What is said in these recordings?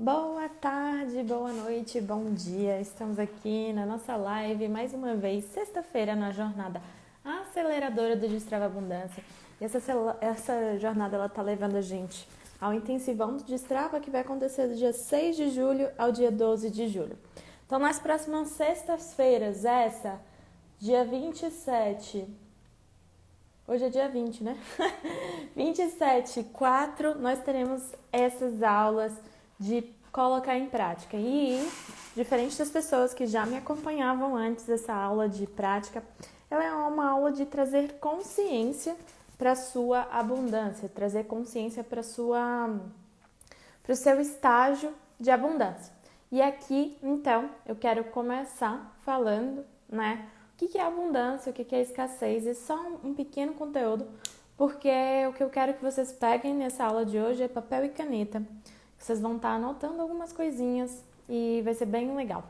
Boa tarde, boa noite, bom dia. Estamos aqui na nossa live mais uma vez, sexta-feira, na jornada aceleradora do Destrava Abundância. E essa jornada ela tá levando a gente ao intensivão do Destrava, que vai acontecer do dia 6 de julho ao dia 12 de julho. Então, nas próximas sextas-feiras, dia 27. Hoje é dia 20, né? 27/4, nós teremos essas aulas de colocar em prática. E, diferente das pessoas que já me acompanhavam antes dessa aula de prática, ela é uma aula de trazer consciência para a sua abundância, trazer consciência para o seu estágio de abundância. E aqui, então, eu quero começar falando, né? O que é abundância, o que é escassez, e só um pequeno conteúdo, porque o que eu quero que vocês peguem nessa aula de hoje é papel e caneta. Vocês vão estar anotando algumas coisinhas e vai ser bem legal.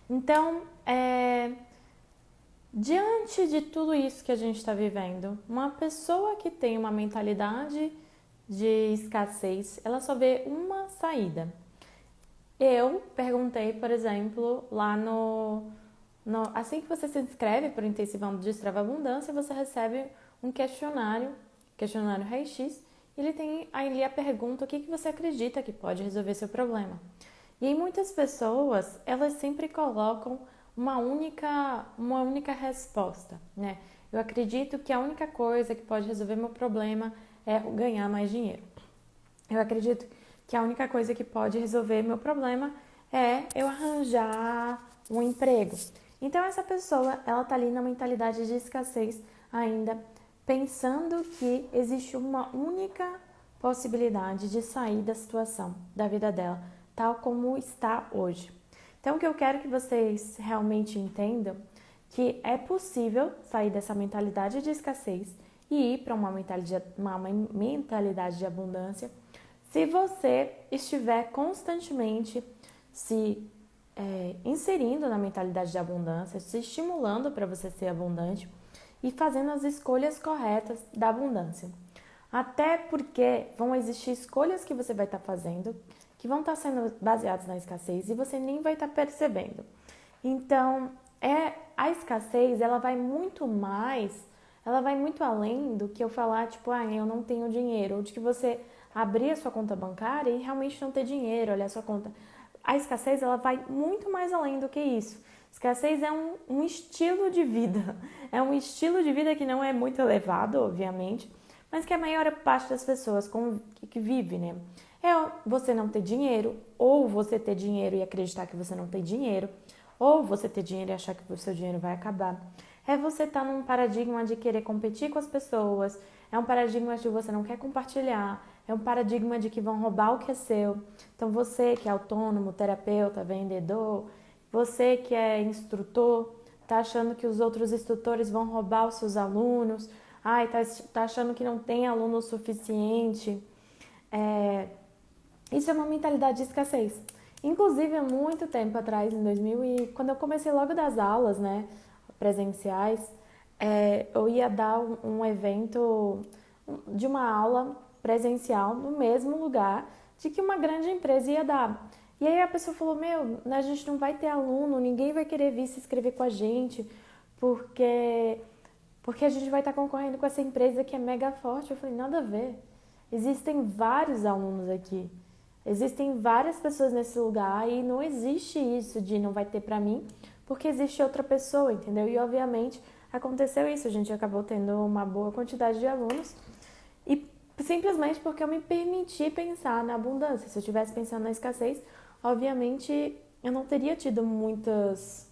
Então, diante de tudo isso que a gente está vivendo, uma pessoa que tem uma mentalidade de escassez, ela só vê uma saída. Eu perguntei, por exemplo, lá assim que você se inscreve para o Intensivão do Destrava Abundância, você recebe um questionário Raio-X, e ele tem ali a pergunta: o que você acredita que pode resolver seu problema? E aí muitas pessoas, elas sempre colocam uma única resposta, né? Eu acredito que a única coisa que pode resolver meu problema é ganhar mais dinheiro. Eu acredito que a única coisa que pode resolver meu problema é eu arranjar um emprego. Então essa pessoa, ela tá ali na mentalidade de escassez ainda, pensando que existe uma única possibilidade de sair da situação, da vida dela, tal como está hoje. Então o que eu quero que vocês realmente entendam, que é possível sair dessa mentalidade de escassez e ir para uma mentalidade de abundância, se você estiver constantemente se inserindo na mentalidade de abundância, se estimulando para você ser abundante e fazendo as escolhas corretas da abundância. Até porque vão existir escolhas que você vai estar fazendo que vão estar sendo baseadas na escassez e você nem vai estar percebendo. Então, a escassez, ela vai muito além do que eu falar, tipo, eu não tenho dinheiro, ou de que você abrir a sua conta bancária e realmente não ter dinheiro, olhar a sua conta. A escassez, ela vai muito mais além do que isso. Escassez é um estilo de vida. É um estilo de vida que não é muito elevado, obviamente, mas que a maior parte das pessoas que vive, né? É você não ter dinheiro, ou você ter dinheiro e acreditar que você não tem dinheiro, ou você ter dinheiro e achar que o seu dinheiro vai acabar. É você estar num paradigma de querer competir com as pessoas, é um paradigma de você não quer compartilhar, é um paradigma de que vão roubar o que é seu. Então você que é autônomo, terapeuta, vendedor, você que é instrutor, tá achando que os outros instrutores vão roubar os seus alunos, tá achando que não tem aluno suficiente. Isso é uma mentalidade de escassez. Inclusive, há muito tempo atrás, quando eu comecei logo das aulas, né, presenciais, eu ia dar um evento de uma aula presencial no mesmo lugar de que uma grande empresa ia dar. E aí a pessoa falou: a gente não vai ter aluno, ninguém vai querer vir se inscrever com a gente, porque a gente vai estar concorrendo com essa empresa que é mega forte. Eu falei: nada a ver. Existem vários alunos aqui. Existem várias pessoas nesse lugar e não existe isso de não vai ter pra mim, porque existe outra pessoa, entendeu? E obviamente aconteceu isso, a gente acabou tendo uma boa quantidade de alunos e simplesmente porque eu me permiti pensar na abundância. Se eu estivesse pensando na escassez, obviamente eu não teria tido muitos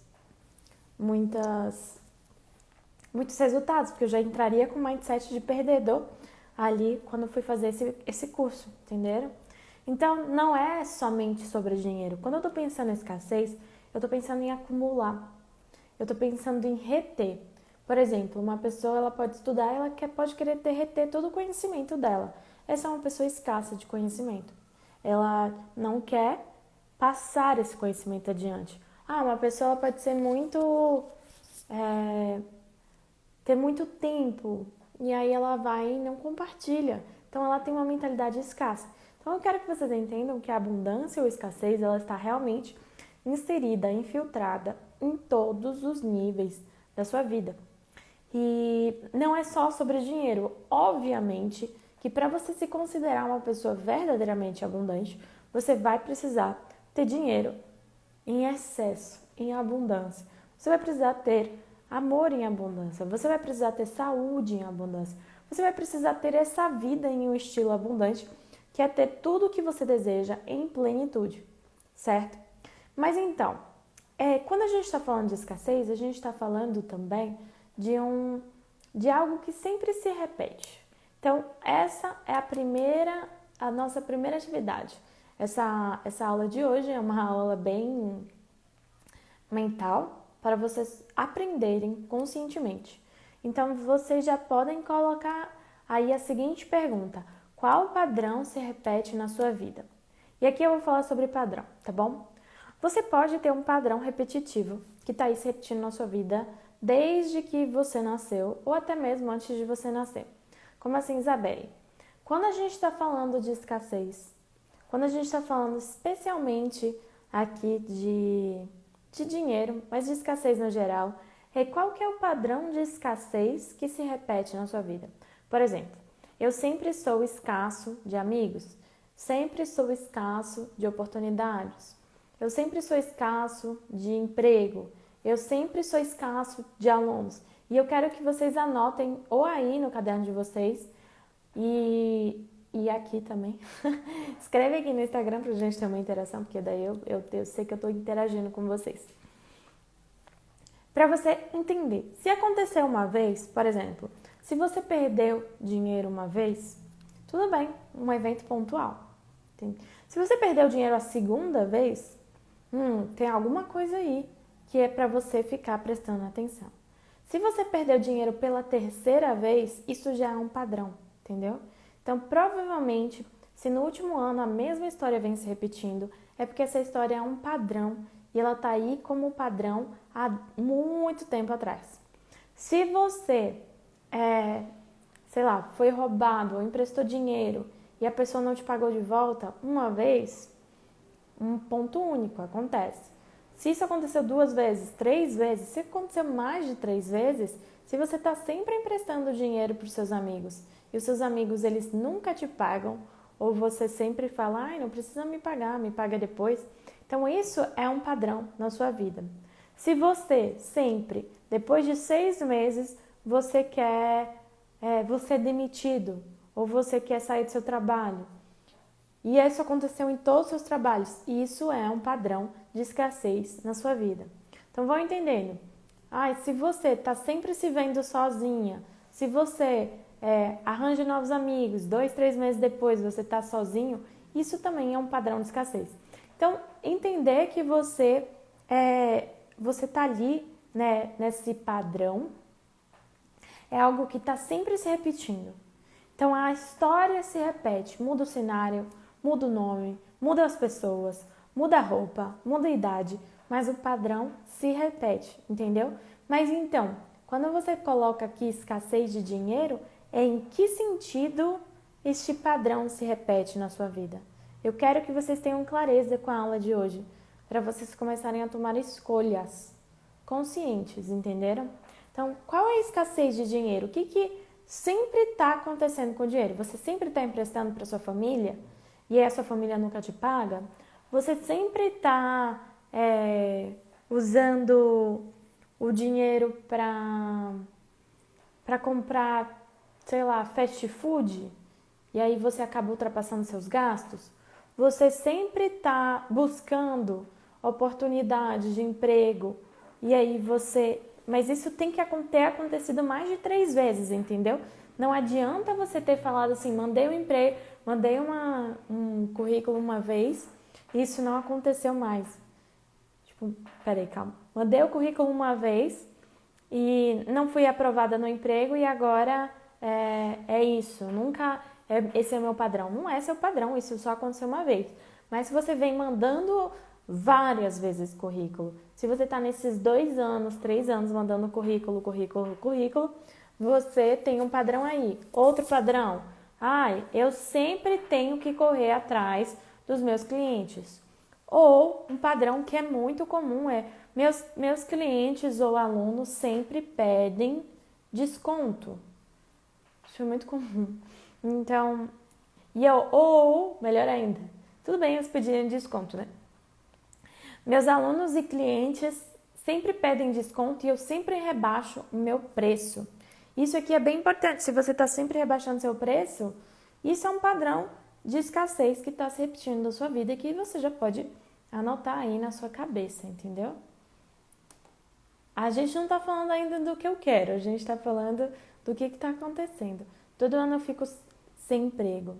resultados, porque eu já entraria com o mindset de perdedor ali quando eu fui fazer esse curso, entenderam? Então, não é somente sobre dinheiro. Quando eu tô pensando em escassez, eu tô pensando em acumular. Eu tô pensando em reter. Por exemplo, uma pessoa, ela pode estudar, pode querer reter todo o conhecimento dela. Essa é uma pessoa escassa de conhecimento. Ela não quer passar esse conhecimento adiante. Uma pessoa pode ser ter muito tempo, e aí ela vai e não compartilha. Então, ela tem uma mentalidade escassa. Então, Então eu quero que vocês entendam que a abundância ou escassez, ela está realmente inserida, infiltrada em todos os níveis da sua vida. E não é só sobre dinheiro. Obviamente que para você se considerar uma pessoa verdadeiramente abundante, você vai precisar ter dinheiro em excesso, em abundância. Você vai precisar ter amor em abundância. Você vai precisar ter saúde em abundância. Você vai precisar ter essa vida em um estilo abundante, que é ter tudo o que você deseja em plenitude, certo? Mas então, quando a gente está falando de escassez, a gente está falando também de algo que sempre se repete. Então, essa é a nossa primeira atividade. Essa aula de hoje é uma aula bem mental para vocês aprenderem conscientemente. Então, vocês já podem colocar aí a seguinte pergunta: qual padrão se repete na sua vida? E aqui eu vou falar sobre padrão, tá bom? Você pode ter um padrão repetitivo que está aí se repetindo na sua vida desde que você nasceu ou até mesmo antes de você nascer. Como assim, Isabelle? Quando a gente está falando de escassez, quando a gente está falando especialmente aqui de dinheiro, mas de escassez no geral, qual que é o padrão de escassez que se repete na sua vida? Por exemplo, eu sempre sou escasso de amigos, sempre sou escasso de oportunidades, eu sempre sou escasso de emprego, eu sempre sou escasso de alunos. E eu quero que vocês anotem ou aí no caderno de vocês e aqui também. Escreve aqui no Instagram pra gente ter uma interação, porque daí eu sei que eu tô interagindo com vocês. Para você entender, se aconteceu uma vez, por exemplo, se você perdeu dinheiro uma vez, tudo bem, um evento pontual. Entende? Se você perdeu dinheiro a segunda vez, tem alguma coisa aí que é para você ficar prestando atenção. Se você perdeu dinheiro pela terceira vez, isso já é um padrão, entendeu? Então, provavelmente, se no último ano a mesma história vem se repetindo, é porque essa história é um padrão e ela tá aí como padrão há muito tempo atrás. Se você, foi roubado ou emprestou dinheiro e a pessoa não te pagou de volta uma vez, um ponto único acontece. Se isso aconteceu 2 vezes, 3 vezes, se aconteceu mais de 3 vezes, se você está sempre emprestando dinheiro para os seus amigos e os seus amigos eles nunca te pagam, ou você sempre fala, não precisa me pagar, me paga depois. Então isso é um padrão na sua vida. Se você sempre, depois de 6 meses, você é demitido, ou você quer sair do seu trabalho, e isso aconteceu em todos os seus trabalhos. Isso é um padrão de escassez na sua vida. Então, vão entendendo. Se você está sempre se vendo sozinha, se você arranja novos amigos, 2, 3 meses depois você está sozinho, isso também é um padrão de escassez. Então, entender que você está ali, né, nesse padrão, é algo que está sempre se repetindo. Então, a história se repete, muda o cenário, muda o nome, muda as pessoas, muda a roupa, muda a idade, mas o padrão se repete, entendeu? Mas então, quando você coloca aqui escassez de dinheiro, em que sentido este padrão se repete na sua vida? Eu quero que vocês tenham clareza com a aula de hoje, para vocês começarem a tomar escolhas conscientes, entenderam? Então, qual é a escassez de dinheiro? O que sempre está acontecendo com o dinheiro? Você sempre está emprestando para sua família? E a sua família nunca te paga? Você sempre está usando o dinheiro para comprar, fast food? E aí você acaba ultrapassando seus gastos? Você sempre está buscando oportunidades de emprego e aí Mas isso tem que ter acontecido mais de 3 vezes, entendeu? Não adianta você ter falado assim, mandei um currículo uma vez e isso não aconteceu mais. Calma. Mandei o currículo uma vez e não fui aprovada no emprego e agora é isso. Esse é o meu padrão. Não é seu padrão, isso só aconteceu uma vez. Mas se você vem mandando várias vezes currículo, se você está nesses 2 anos, 3 anos mandando currículo, você tem um padrão aí. Outro padrão, Ai, eu sempre tenho que correr atrás dos meus clientes. Ou um padrão que é muito comum é meus clientes ou alunos sempre pedem desconto. Isso é muito comum. Então, ou melhor ainda, tudo bem eles pedirem desconto, né? Meus alunos e clientes sempre pedem desconto e eu sempre rebaixo o meu preço. Isso aqui é bem importante. Se você está sempre rebaixando seu preço, isso é um padrão de escassez que está se repetindo na sua vida e que você já pode anotar aí na sua cabeça, entendeu? A gente não está falando ainda do que eu quero, a gente está falando do que está acontecendo. Todo ano eu fico sem emprego.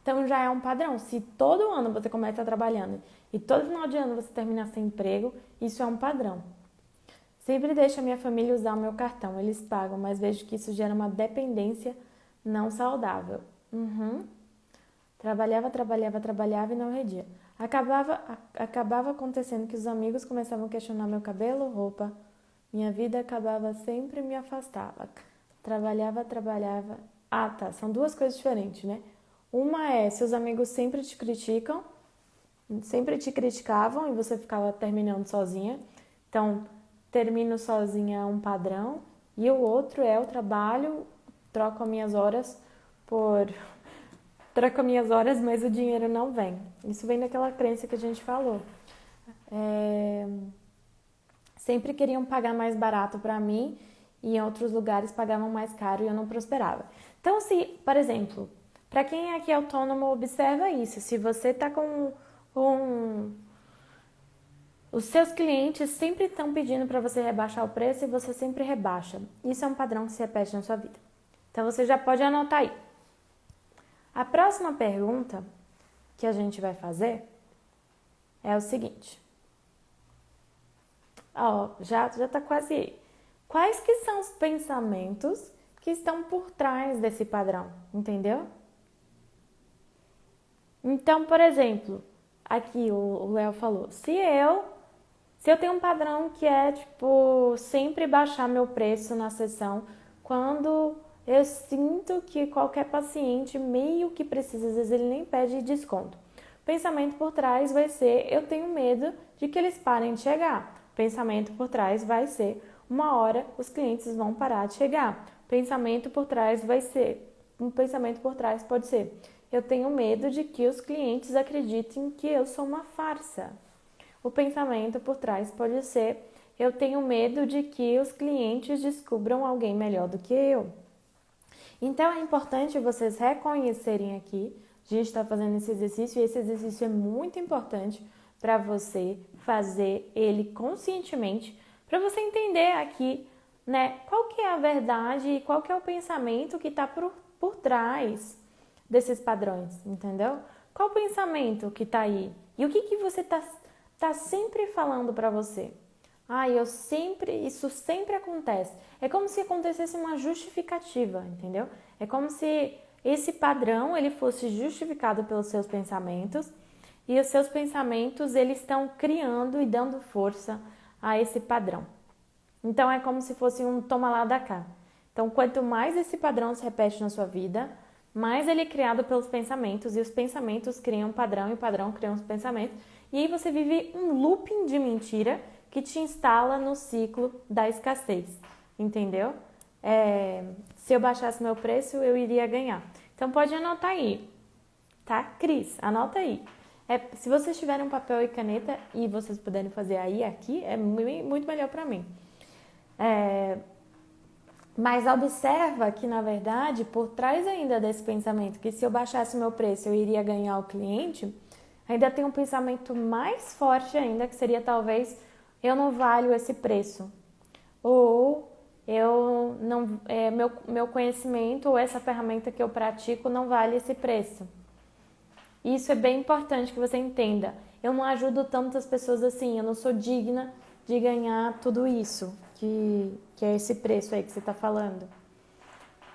Então já é um padrão. Se todo ano você começa trabalhando e todo final de ano você termina sem emprego, isso é um padrão. Sempre deixo a minha família usar o meu cartão, eles pagam, mas vejo que isso gera uma dependência não saudável. Trabalhava e não rendia. Acabava acontecendo que os amigos começavam a questionar meu cabelo, roupa. Minha vida acabava sempre me afastava. Trabalhava. Ah, tá. São duas coisas diferentes, né? Uma é, seus amigos sempre te criticam, sempre te criticavam e você ficava terminando sozinha. Então, termino sozinha é um padrão. E o outro é o trabalho, troco as minhas horas por... Troco as minhas horas, mas o dinheiro não vem. Isso vem daquela crença que a gente falou. Sempre queriam pagar mais barato para mim e em outros lugares pagavam mais caro e eu não prosperava. Então, se, por exemplo, para quem aqui é autônomo, observa isso. Se você está com os seus clientes sempre estão pedindo para você rebaixar o preço e você sempre rebaixa. Isso é um padrão que se repete na sua vida. Então, você já pode anotar aí. A próxima pergunta que a gente vai fazer é o seguinte. Já tá quase aí. Quais que são os pensamentos que estão por trás desse padrão, entendeu? Então, por exemplo, aqui o Léo falou, se eu tenho um padrão que é, tipo, sempre baixar meu preço na sessão, quando eu sinto que qualquer paciente meio que precisa, às vezes ele nem pede desconto. O pensamento por trás vai ser, eu tenho medo de que eles parem de chegar. O pensamento por trás vai ser, uma hora os clientes vão parar de chegar. O pensamento por trás vai ser, um pensamento por trás pode ser, eu tenho medo de que os clientes acreditem que eu sou uma farsa. O pensamento por trás pode ser, eu tenho medo de que os clientes descubram alguém melhor do que eu. Então é importante vocês reconhecerem aqui, a gente está fazendo esse exercício e esse exercício é muito importante para você fazer ele conscientemente, para você entender aqui, né, qual que é a verdade e qual que é o pensamento que está por trás desses padrões, entendeu? Qual o pensamento que está aí? E o que você tá sempre falando para você? Isso sempre acontece. É como se acontecesse uma justificativa, entendeu? É como se esse padrão ele fosse justificado pelos seus pensamentos e os seus pensamentos eles estão criando e dando força a esse padrão. Então é como se fosse um toma lá da cá. Então quanto mais esse padrão se repete na sua vida, mais ele é criado pelos pensamentos e os pensamentos criam um padrão e o padrão cria uns pensamentos e aí você vive um looping de mentira que te instala no ciclo da escassez, entendeu? Se eu baixasse meu preço, eu iria ganhar. Então pode anotar aí, tá? Cris, anota aí. Se vocês tiverem um papel e caneta e vocês puderem fazer aí aqui, é muito melhor para mim. Mas observa que, na verdade, por trás ainda desse pensamento que se eu baixasse meu preço, eu iria ganhar o cliente, ainda tem um pensamento mais forte ainda, que seria talvez eu não valho esse preço. Ou eu não, meu conhecimento ou essa ferramenta que eu pratico não vale esse preço. Isso é bem importante que você entenda. Eu não ajudo tantas pessoas assim, eu não sou digna de ganhar tudo isso, que é esse preço aí que você está falando.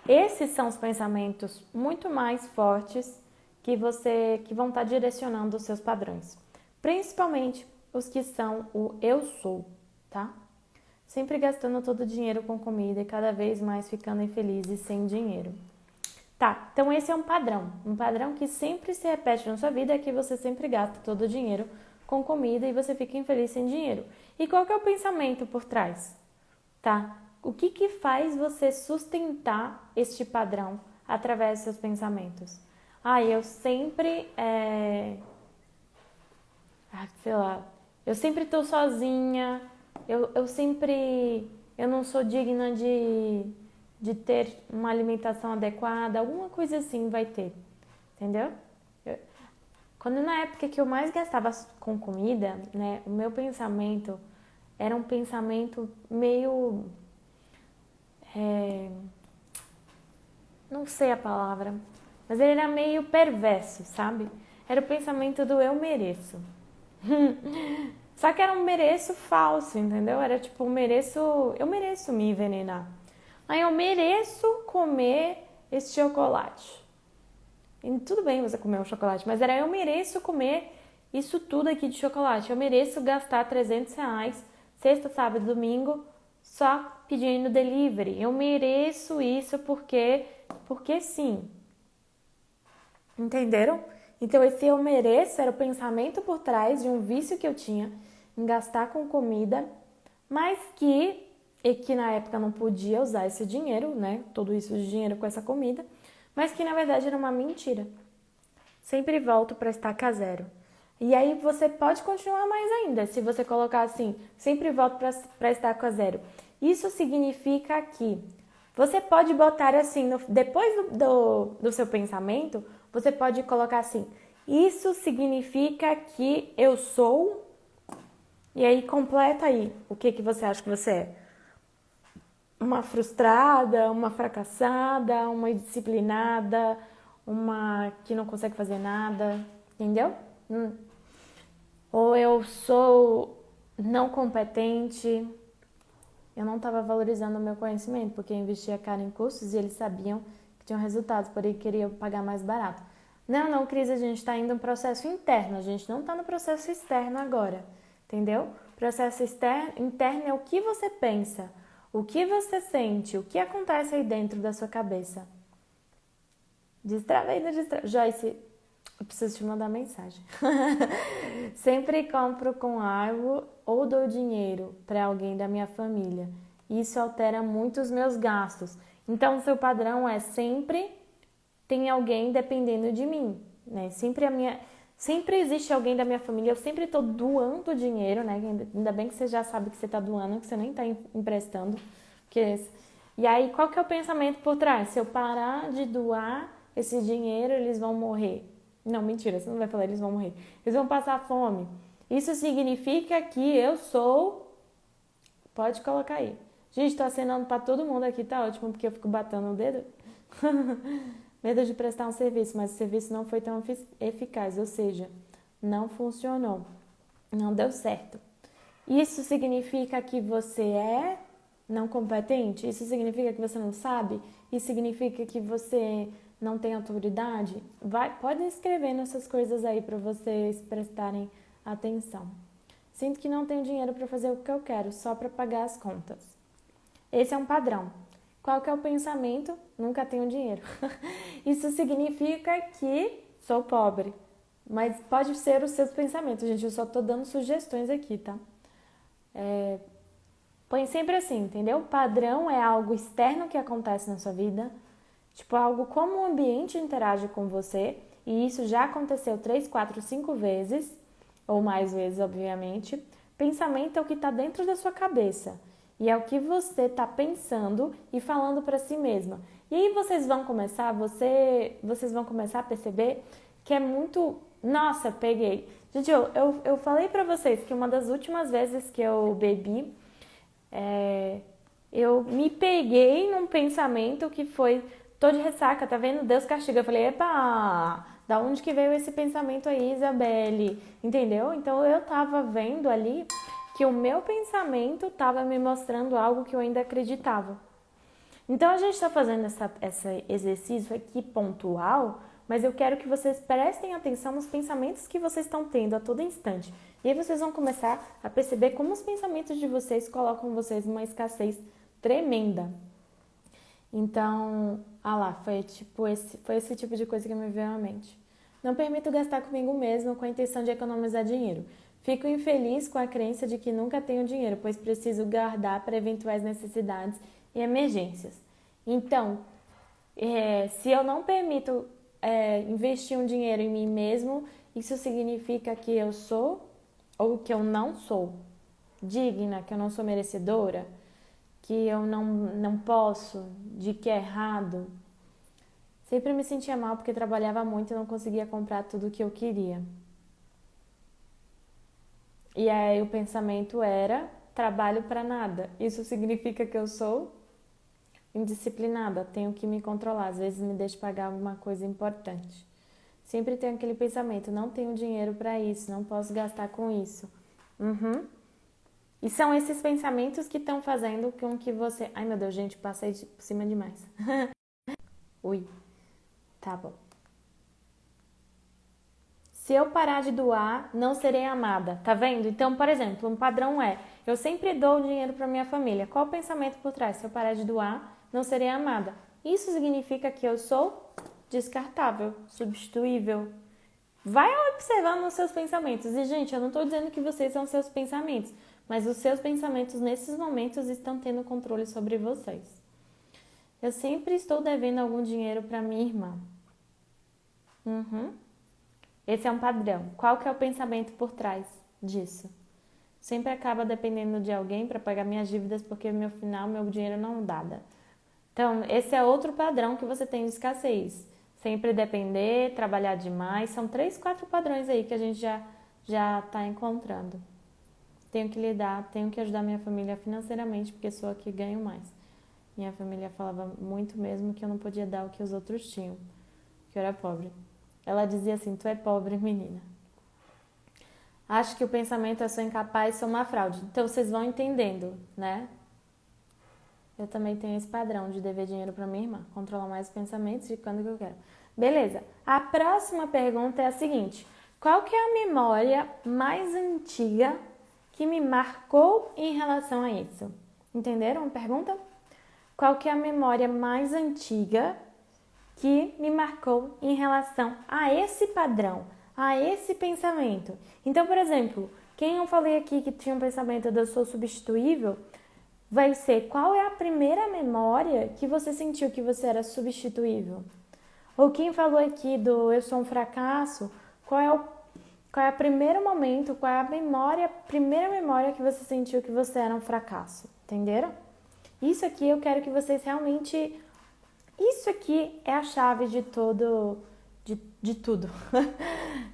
Esses são os pensamentos muito mais fortes que vão estar direcionando os seus padrões. Principalmente os que são o eu sou, tá? Sempre gastando todo o dinheiro com comida e cada vez mais ficando infeliz e sem dinheiro. Tá, então esse é um padrão. Um padrão que sempre se repete na sua vida é que você sempre gasta todo o dinheiro com comida e você fica infeliz sem dinheiro. E qual que é o pensamento por trás? Tá? O que que faz você sustentar este padrão através dos seus pensamentos? Eu sempre, sei lá, eu sempre tô sozinha, eu não sou digna de ter uma alimentação adequada, alguma coisa assim vai ter, entendeu? Quando na época que eu mais gastava com comida, né, o meu pensamento era um pensamento meio, não sei a palavra, mas ele era meio perverso, sabe? Era o pensamento do eu mereço. Só que era um mereço falso, entendeu? Era tipo, eu mereço me envenenar. Aí eu mereço comer esse chocolate. E tudo bem você comer um chocolate, mas eu mereço comer isso tudo aqui de chocolate. Eu mereço gastar R$ 300 sexta, sábado, domingo só pedindo delivery. Eu mereço isso porque sim. Entenderam? Então esse eu mereço era o pensamento por trás de um vício que eu tinha em gastar com comida, mas que na época não podia usar esse dinheiro, né? Todo isso de dinheiro com essa comida, mas que na verdade era uma mentira. Sempre volto para estaca zero. E aí você pode continuar mais ainda, se você colocar assim, sempre volto para estaca zero. Isso significa que você pode botar assim, depois do seu pensamento, você pode colocar assim, isso significa que eu sou, e aí completa aí o que você acha que você é. Uma frustrada, uma fracassada, uma indisciplinada, uma que não consegue fazer nada, entendeu? Ou eu sou não competente. Eu não estava valorizando o meu conhecimento, porque eu investia cara em cursos e eles sabiam que tinham resultados, porém queriam pagar mais barato. Não, Cris, a gente está indo um processo interno, a gente não está no processo externo agora, entendeu? Processo interno é o que você pensa, o que você sente, o que acontece aí dentro da sua cabeça. Joyce, eu preciso te mandar mensagem. Sempre compro com algo ou dou dinheiro para alguém da minha família. Isso altera muito os meus gastos. Então, o seu padrão é sempre tem alguém dependendo de mim, né? Sempre existe alguém da minha família. Eu sempre estou doando dinheiro, né? Ainda bem que você já sabe que você está doando, que você nem está emprestando. E aí, qual que é o pensamento por trás? Se eu parar de doar esse dinheiro, eles vão morrer. Não, mentira, você não vai falar eles vão morrer. Eles vão passar fome. Isso significa que eu sou... Pode colocar aí. Gente, tô acenando pra todo mundo aqui, tá ótimo, porque eu fico batendo o dedo. Medo de prestar um serviço, mas o serviço não foi tão eficaz, ou seja, não funcionou. Não deu certo. Isso significa que você é não competente? Isso significa que você não sabe? Isso significa que você não tem autoridade? Pode escrever nessas coisas aí para vocês prestarem atenção. Sinto que não tenho dinheiro para fazer o que eu quero, só para pagar as contas. Esse é um padrão. Qual que é o pensamento? Nunca tenho dinheiro. Isso significa que sou pobre. Mas pode ser os seus pensamentos, gente. Eu só tô dando sugestões aqui, tá? Põe sempre assim, entendeu? Padrão é algo externo que acontece na sua vida. Tipo, algo como o ambiente interage com você. E isso já aconteceu 3, 4, 5 vezes. Ou mais vezes, obviamente. Pensamento é o que está dentro da sua cabeça. E é o que você está pensando e falando para si mesma. E aí vocês vão começar a perceber que é muito... Nossa, peguei. Gente, eu falei para vocês que uma das últimas vezes que eu bebi, eu me peguei num pensamento que foi... Tô de ressaca, tá vendo? Deus castiga. Eu falei, epa, da onde que veio esse pensamento aí, Isabelle? Entendeu? Então eu tava vendo ali que o meu pensamento estava me mostrando algo que eu ainda acreditava. Então a gente está fazendo esse exercício aqui pontual, mas eu quero que vocês prestem atenção nos pensamentos que vocês estão tendo a todo instante. E aí vocês vão começar a perceber como os pensamentos de vocês colocam vocês numa escassez tremenda. Então, foi esse tipo de coisa que me veio à mente. Não permito gastar comigo mesmo com a intenção de economizar dinheiro. Fico infeliz com a crença de que nunca tenho dinheiro, pois preciso guardar para eventuais necessidades e emergências. Então, se eu não permito investir um dinheiro em mim mesmo, isso significa que eu sou ou que eu não sou digna, que eu não sou merecedora, que eu não posso, de que é errado. Sempre me sentia mal porque trabalhava muito e não conseguia comprar tudo o que eu queria. E aí o pensamento era: trabalho para nada. Isso significa que eu sou indisciplinada, tenho que me controlar, às vezes me deixo pagar alguma coisa importante. Sempre tenho aquele pensamento: não tenho dinheiro para isso, não posso gastar com isso. Uhum. E são esses pensamentos que estão fazendo com que você... Ai, meu Deus, gente, passei por cima demais. Ui, tá bom. Se eu parar de doar, não serei amada, tá vendo? Então, por exemplo, um padrão é: eu sempre dou dinheiro para minha família. Qual o pensamento por trás? Se eu parar de doar, não serei amada. Isso significa que eu sou descartável, substituível. Vai observando os seus pensamentos. E, gente, eu não estou dizendo que vocês são seus pensamentos, mas os seus pensamentos nesses momentos estão tendo controle sobre vocês. Eu sempre estou devendo algum dinheiro para minha irmã. Uhum. Esse é um padrão. Qual que é o pensamento por trás disso? Sempre acaba dependendo de alguém para pagar minhas dívidas porque no final meu dinheiro não dá. Então, esse é outro padrão que você tem de escassez. Sempre depender, trabalhar demais. São 3, 4 padrões aí que a gente já está encontrando. Tenho que lidar, tenho que ajudar minha família financeiramente porque sou a que ganho mais. Minha família falava muito mesmo que eu não podia dar o que os outros tinham, que eu era pobre. Ela dizia assim: tu é pobre, menina. Acho que o pensamento: eu sou incapaz, sou uma fraude. Então vocês vão entendendo, né? Eu também tenho esse padrão de dever dinheiro para minha irmã, controlar mais os pensamentos de quando que eu quero. Beleza. A próxima pergunta é a seguinte: qual que é a memória mais antiga que me marcou em relação a isso? Entenderam a pergunta? Qual que é a memória mais antiga que me marcou em relação a esse padrão, a esse pensamento? Então, por exemplo, quem eu falei aqui que tinha um pensamento de eu sou substituível, vai ser: qual é a primeira memória que você sentiu que você era substituível? Ou quem falou aqui do eu sou um fracasso, qual é o primeiro momento, qual é a primeira memória que você sentiu que você era um fracasso? Entenderam? Isso aqui eu quero que vocês realmente... Isso aqui é a chave de todo, de tudo.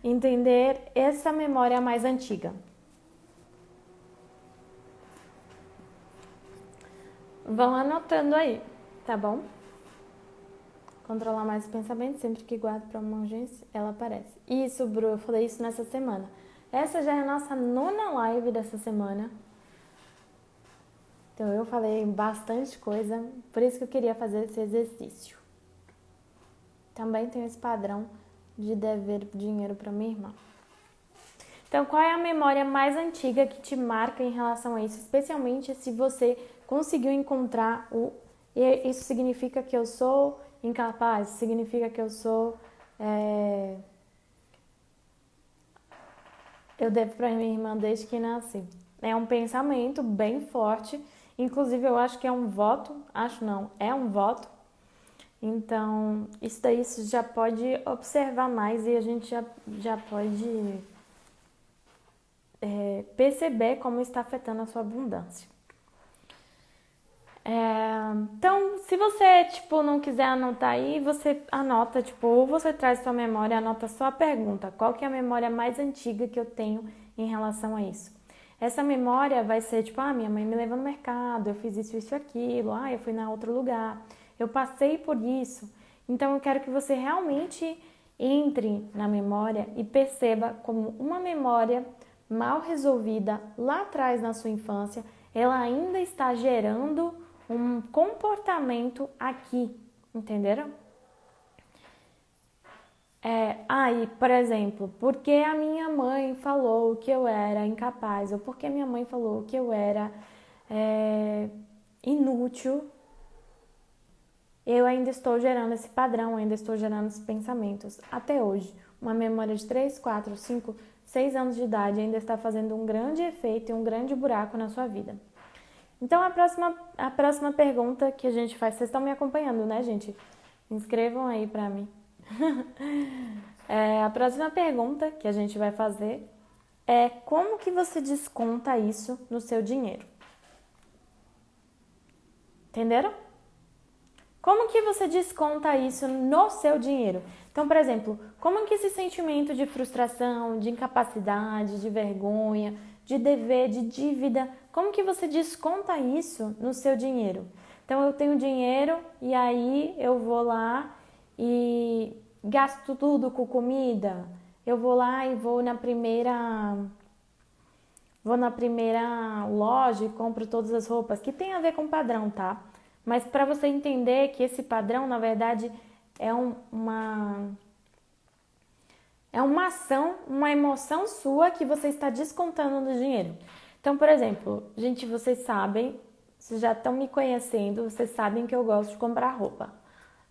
Entender essa memória mais antiga. Vão anotando aí, tá bom? Controlar mais os pensamentos, sempre que guardo para uma urgência, ela aparece. Isso, Bru, eu falei isso nessa semana. Essa já é a nossa 9ª live dessa semana. Então eu falei bastante coisa, por isso que eu queria fazer esse exercício. Também tenho esse padrão de dever dinheiro para minha irmã. Então, qual é a memória mais antiga que te marca em relação a isso? Especialmente se você conseguiu encontrar isso significa que eu sou incapaz, significa que eu sou... eu devo para minha irmã desde que nasci. É um pensamento bem forte, inclusive eu acho que é um voto, é um voto. Então, isso daí você já pode observar mais e a gente já pode perceber como está afetando a sua abundância. Então, se você, não quiser anotar aí, você anota, ou você traz sua memória, anota só a pergunta: qual que é a memória mais antiga que eu tenho em relação a isso? Essa memória vai ser, minha mãe me levou no mercado, eu fiz isso, isso e aquilo, eu fui na outro lugar, eu passei por isso. Então, eu quero que você realmente entre na memória e perceba como uma memória mal resolvida lá atrás na sua infância, ela ainda está gerando um comportamento aqui, entenderam? Por exemplo, porque a minha mãe falou que eu era incapaz, ou porque a minha mãe falou que eu era inútil, eu ainda estou gerando esse padrão, ainda estou gerando esses pensamentos. Até hoje, uma memória de 3, 4, 5, 6 anos de idade ainda está fazendo um grande efeito e um grande buraco na sua vida. Então, a próxima pergunta que a gente faz, vocês estão me acompanhando, né, gente? Inscrevam aí pra mim. A próxima pergunta que a gente vai fazer é como que você desconta isso no seu dinheiro? Entenderam? Como que você desconta isso no seu dinheiro? Então, por exemplo, como que esse sentimento de frustração, de incapacidade, de vergonha, de dever, de dívida, como que você desconta isso no seu dinheiro? Então, eu tenho dinheiro e aí eu vou lá e gasto tudo com comida. Eu vou lá e vou na primeira loja e compro todas as roupas, que tem a ver com padrão, tá? Mas para você entender que esse padrão, na verdade, é uma ação, uma emoção sua que você está descontando do dinheiro. Então, por exemplo, gente, vocês sabem, vocês já estão me conhecendo, vocês sabem que eu gosto de comprar roupa,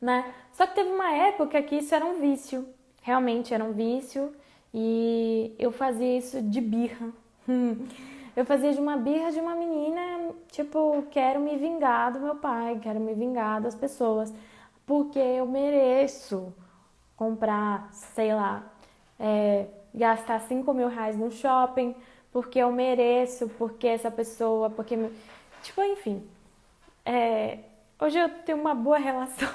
né? Só que teve uma época que isso era um vício, realmente era um vício, e eu fazia isso de birra. Eu fazia de uma birra de uma menina, tipo, quero me vingar do meu pai, quero me vingar das pessoas, porque eu mereço comprar, sei lá, gastar 5 mil reais no shopping, porque eu mereço, porque essa pessoa, porque... Tipo, enfim, hoje eu tenho uma boa relação,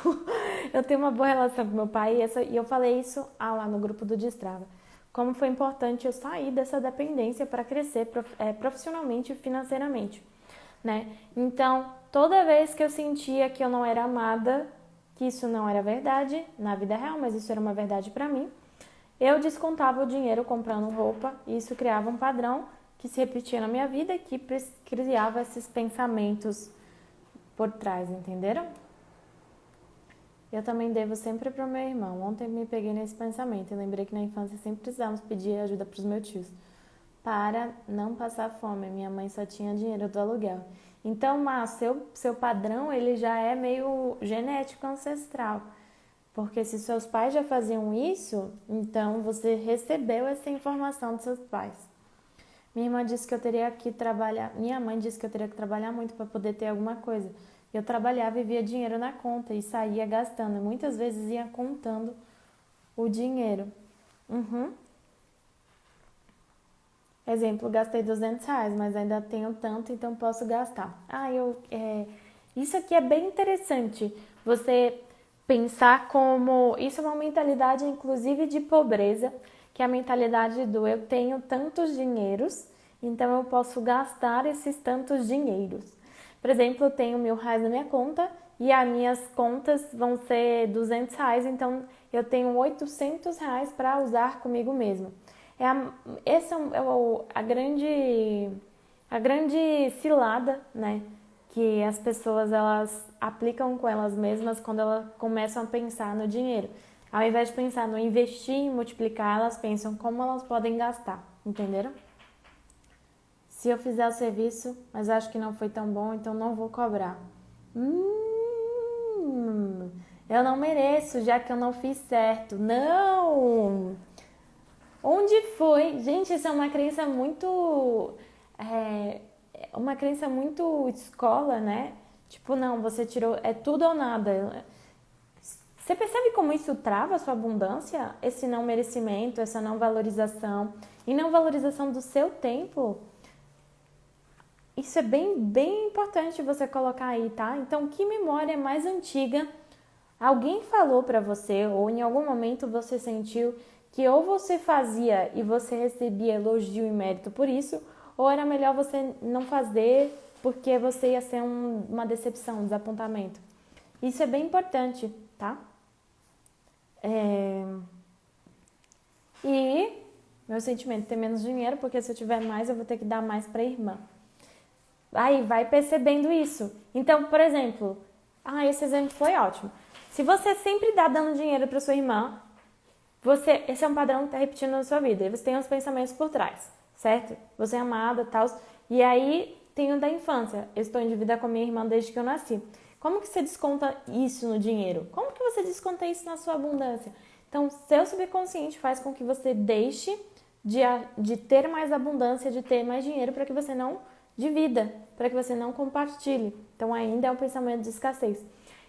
eu tenho uma boa relação com meu pai e eu falei isso lá no grupo do Destrava. Como foi importante eu sair dessa dependência para crescer profissionalmente e financeiramente, né? Então, toda vez que eu sentia que eu não era amada, que isso não era verdade na vida real, mas isso era uma verdade para mim, eu descontava o dinheiro comprando roupa e isso criava um padrão que se repetia na minha vida e que criava esses pensamentos por trás, entenderam? Eu também devo sempre pro meu irmão. Ontem me peguei nesse pensamento e lembrei que na infância sempre precisávamos pedir ajuda pros meus tios para não passar fome. Minha mãe só tinha dinheiro do aluguel. Então, seu padrão ele já é meio genético ancestral. Porque se seus pais já faziam isso, então você recebeu essa informação dos seus pais. Minha mãe disse que eu teria que trabalhar muito para poder ter alguma coisa. Eu trabalhava e via dinheiro na conta e saía gastando. Muitas vezes ia contando o dinheiro. Exemplo, gastei 200 reais, mas ainda tenho tanto, então posso gastar. Isso aqui é bem interessante. Você pensar como... Isso é uma mentalidade, inclusive, de pobreza, que é a mentalidade do eu tenho tantos dinheiros, então eu posso gastar esses tantos dinheiros. Por exemplo, eu tenho 1.000 reais na minha conta e as minhas contas vão ser 200 reais, então eu tenho 800 reais para usar comigo mesmo. Essa é a grande cilada, né, que as pessoas elas aplicam com elas mesmas quando elas começam a pensar no dinheiro. Ao invés de pensar no investir e multiplicar, elas pensam como elas podem gastar, entenderam? Se eu fizer o serviço, mas acho que não foi tão bom, então não vou cobrar. Eu não mereço, já que eu não fiz certo. Não! Onde foi? Gente, isso é uma crença muito... uma crença muito escola, né? Tipo, não, você tirou... É tudo ou nada. Você percebe como isso trava a sua abundância? Esse não merecimento, essa não valorização. E não valorização do seu tempo. Isso é bem importante você colocar aí, tá? Então, que memória mais antiga alguém falou pra você ou em algum momento você sentiu que ou você fazia e você recebia elogio e mérito por isso, ou era melhor você não fazer porque você ia ser uma decepção, um desapontamento. Isso é bem importante, tá? E meu sentimento é ter menos dinheiro, porque se eu tiver mais, eu vou ter que dar mais pra irmã. Aí vai percebendo isso. Então, por exemplo, esse exemplo foi ótimo. Se você sempre dá dando dinheiro para sua irmã, esse é um padrão que está repetindo na sua vida. E você tem os pensamentos por trás, certo? Você é amada e tal. E aí tem o da infância. Eu estou em dívida com minha irmã desde que eu nasci. Como que você desconta isso no dinheiro? Como que você desconta isso na sua abundância? Então, seu subconsciente faz com que você deixe de ter mais abundância, de ter mais dinheiro para que você não divida, para que você não compartilhe. Então, ainda é um pensamento de escassez.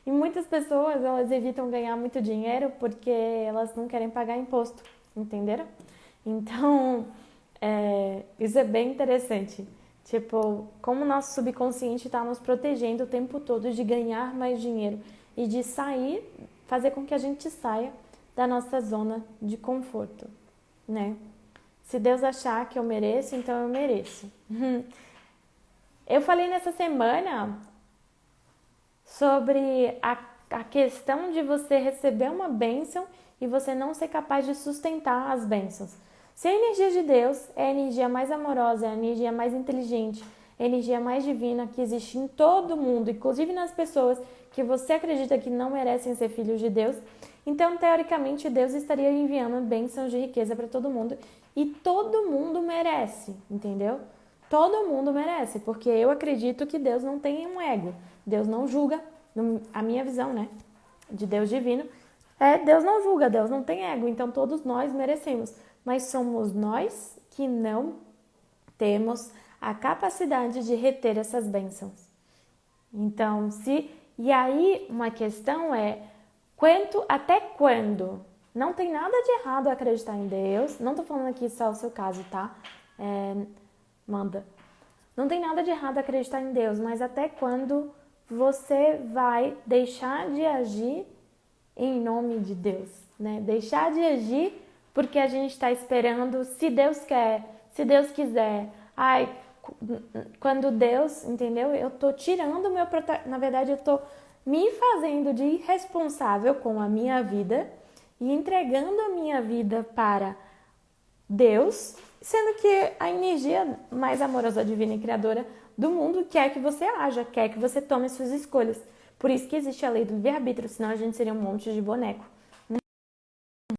E muitas pessoas, elas evitam ganhar muito dinheiro porque elas não querem pagar imposto, entenderam? Então, isso é bem interessante. Tipo, como o nosso subconsciente está nos protegendo o tempo todo de ganhar mais dinheiro e de sair, fazer com que a gente saia da nossa zona de conforto, né? Se Deus achar que eu mereço, então eu mereço. Eu falei nessa semana sobre a questão de você receber uma bênção e você não ser capaz de sustentar as bênçãos. Se a energia de Deus é a energia mais amorosa, é a energia mais inteligente, é a energia mais divina que existe em todo mundo, inclusive nas pessoas que você acredita que não merecem ser filhos de Deus, então, teoricamente, Deus estaria enviando bênçãos de riqueza para todo mundo e todo mundo merece, entendeu? Todo mundo merece, porque eu acredito que Deus não tem um ego, Deus não julga, a minha visão, né, de Deus divino, Deus não julga, Deus não tem ego, então todos nós merecemos, mas somos nós que não temos a capacidade de reter essas bênçãos. Então, e aí uma questão é, até quando? Não tem nada de errado acreditar em Deus, não tô falando aqui só o seu caso, tá? Manda. Não tem nada de errado acreditar em Deus, mas até quando você vai deixar de agir em nome de Deus, né? Deixar de agir porque a gente está esperando, se Deus quer, se Deus quiser. Quando Deus, entendeu? Eu tô tirando o meu... Na verdade, eu tô me fazendo de irresponsável com a minha vida e entregando a minha vida para Deus, sendo que a energia mais amorosa, divina e criadora do mundo quer que você haja, quer que você tome suas escolhas. Por isso que existe a lei do livre-arbítrio, senão a gente seria um monte de boneco.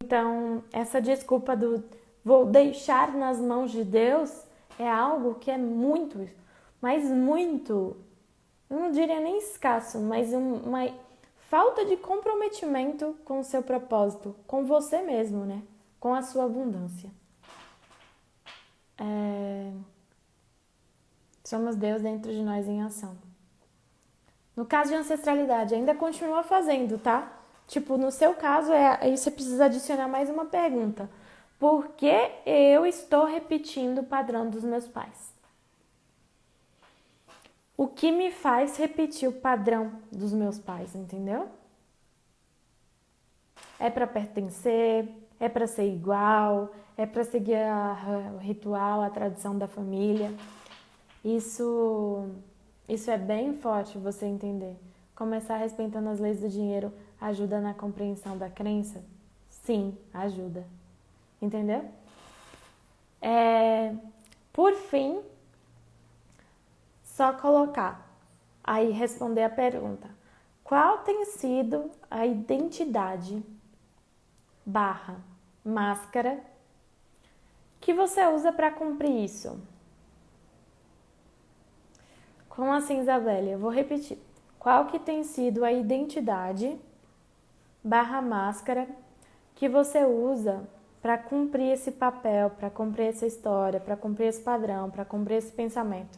Então, essa desculpa do vou deixar nas mãos de Deus é algo que é muito, mas muito, eu não diria nem escasso, mas uma falta de comprometimento com o seu propósito, com você mesmo, né? Com a sua abundância. Somos Deus dentro de nós em ação. No caso de ancestralidade, ainda continua fazendo, tá? Tipo, no seu caso, aí você precisa adicionar mais uma pergunta. Por que eu estou repetindo o padrão dos meus pais? O que me faz repetir o padrão dos meus pais, entendeu? É para pertencer, é para ser igual, é para seguir o ritual, a tradição da família. Isso é bem forte você entender. Começar respeitando as leis do dinheiro ajuda na compreensão da crença? Sim, ajuda. Entendeu? Por fim, só colocar, aí responder a pergunta. Qual tem sido a identidade / máscara que você usa para cumprir isso? Como assim, Isabelle? Eu vou repetir. Qual que tem sido a identidade / máscara que você usa para cumprir esse papel, para cumprir essa história, para cumprir esse padrão, para cumprir esse pensamento?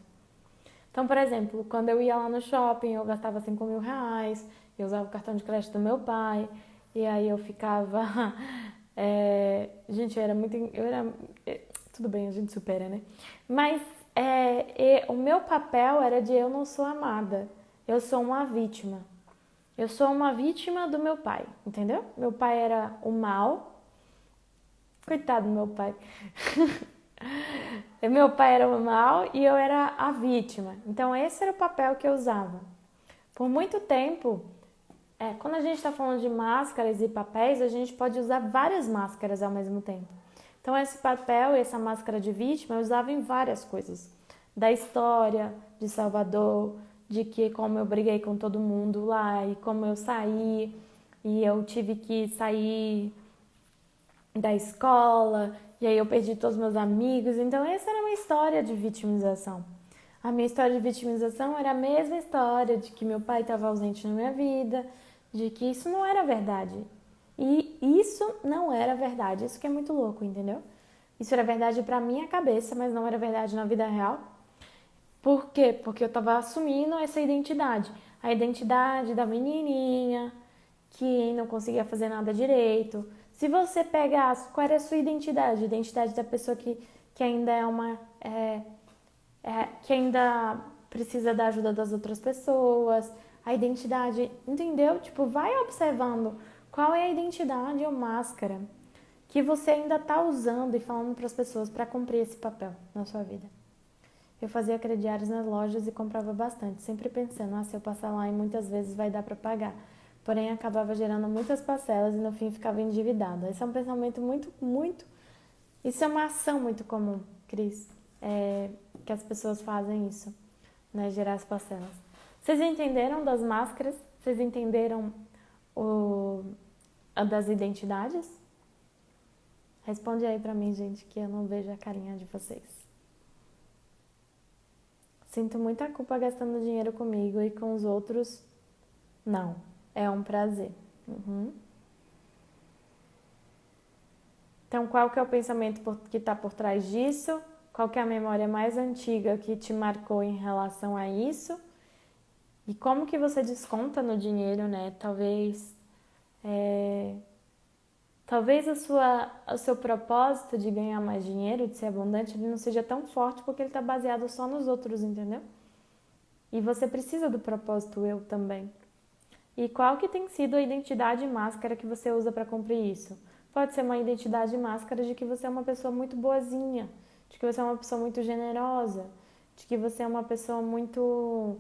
Então, por exemplo, quando eu ia lá no shopping, eu gastava 5 mil reais, eu usava o cartão de crédito do meu pai, e aí eu ficava... Gente, tudo bem, a gente supera, né? Mas o meu papel era de eu não sou amada, eu sou uma vítima. Eu sou uma vítima do meu pai, entendeu? Meu pai era o mal. Coitado do meu pai. Meu pai era o mal e eu era a vítima. Então, esse era o papel que eu usava. Por muito tempo, quando a gente está falando de máscaras e papéis, a gente pode usar várias máscaras ao mesmo tempo. Então, esse papel, essa máscara de vítima, eu usava em várias coisas. Da história de Salvador, de que como eu briguei com todo mundo lá e como eu saí e eu tive que sair da escola e aí eu perdi todos os meus amigos. Então essa era uma história de vitimização. A minha história de vitimização era a mesma história de que meu pai estava ausente na minha vida, de que isso não era verdade. E isso não era verdade, isso que é muito louco, entendeu? Isso era verdade pra minha cabeça, mas não era verdade na vida real. Por quê? Porque eu tava assumindo essa identidade. A identidade da menininha, que não conseguia fazer nada direito. Se você pegasse, qual era a sua identidade? A identidade da pessoa que ainda é uma... que ainda precisa da ajuda das outras pessoas. A identidade, entendeu? Tipo, vai observando qual é a identidade ou máscara que você ainda tá usando e falando para as pessoas para cumprir esse papel na sua vida. Eu fazia crediários nas lojas e comprava bastante, sempre pensando, se eu passar lá e muitas vezes vai dar para pagar. Porém, acabava gerando muitas parcelas e no fim ficava endividada. Esse é um pensamento muito... Isso é uma ação muito comum, Cris, que as pessoas fazem isso, né? Gerar as parcelas. Vocês entenderam das máscaras? Vocês entenderam das identidades? Responde aí pra mim, gente, que eu não vejo a carinha de vocês. Sinto muita culpa gastando dinheiro comigo e com os outros. Não, é um prazer. Então, qual que é o pensamento que está por trás disso? Qual que é a memória mais antiga que te marcou em relação a isso? E como que você desconta no dinheiro, né? Talvez o seu propósito de ganhar mais dinheiro, de ser abundante, ele não seja tão forte porque ele está baseado só nos outros, entendeu? E você precisa do propósito eu também. E qual que tem sido a identidade máscara que você usa para cumprir isso? Pode ser uma identidade máscara de que você é uma pessoa muito boazinha, de que você é uma pessoa muito generosa, de que você é uma pessoa muito